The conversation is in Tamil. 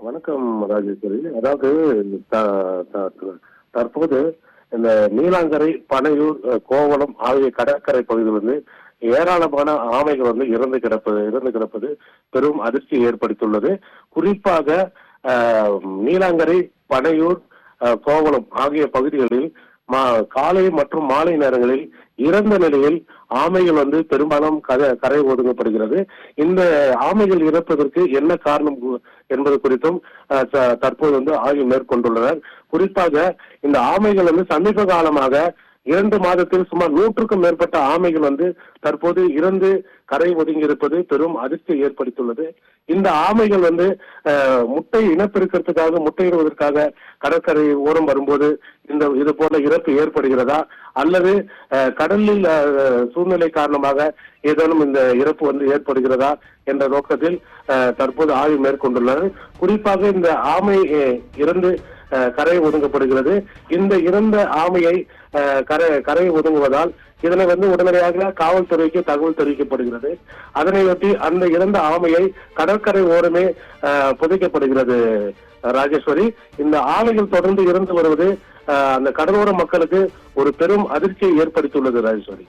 வணக்கம் ராஜேஸ்வரி. அதாவது த- த- த- தற்போது இந்த நீலாங்கரை, பனையூர், கோவளம் ஆகிய கடற்கரை பகுதியில் ஏராளமான ஆமைகள் இறந்து கிடப்பது பெரும் அதிர்ச்சியை ஏற்படுத்தியுள்ளது. குறிப்பாக அஹ், நீலாங்கரை, பனையூர், கோவளம் ஆகிய பகுதிகளில் காலை மற்றும் மாலை நேரங்களில் இறந்த நிலையில் ஆமைகள் பெரும்பாலும் கரை ஒதுங்கப்படுகிறது. இந்த ஆமைகள் இறப்பதற்கு என்ன காரணம் என்பது குறித்தும் தற்போது ஆய்வு மேற்கொண்டுள்ளனர். குறிப்பாக இந்த ஆமைகள் சமீப காலமாக 2 மாதத்தில் சுமார் 100க்கும் மேற்பட்ட ஆமைகள் தற்போது இறந்து கரை ஒதுங்கி இருப்பது பெரும் அதிர்ச்சியை ஏற்படுத்தியுள்ளது. இந்த ஆமைகள் முட்டை இனப்பெருக்கத்துக்காக, முட்டையிடுவதற்காக கடற்கரை ஓரம் வரும்போது இது போல இறப்பு ஏற்படுகிறதா, அல்லது கடலில் சூழ்நிலை காரணமாக ஏதேனும் இந்த இறப்பு ஏற்படுகிறதா என்ற நோக்கத்தில் தற்போது ஆய்வு மேற்கொண்டுள்ளனர். குறிப்பாக இந்த ஆமை இறந்து கரை ஒதுங்கப்படுகிறது. இந்த இறந்த ஆமையை கரை ஒதுங்குவதால் இதனை உடனடியாக காவல்துறைக்கு தகவல் தெரிவிக்கப்படுகிறது. அதனையொட்டி அந்த இறந்த ஆமையை கடற்கரை ஓரமே புதைக்கப்படுகிறது. ராஜேஸ்வரி, இந்த ஆமைகள் தொடர்ந்து இறந்து வருவது அந்த கடலோர மக்களுக்கு ஒரு பெரும் அதிர்ச்சியை ஏற்படுத்தியுள்ளது. ராஜேஸ்வரி.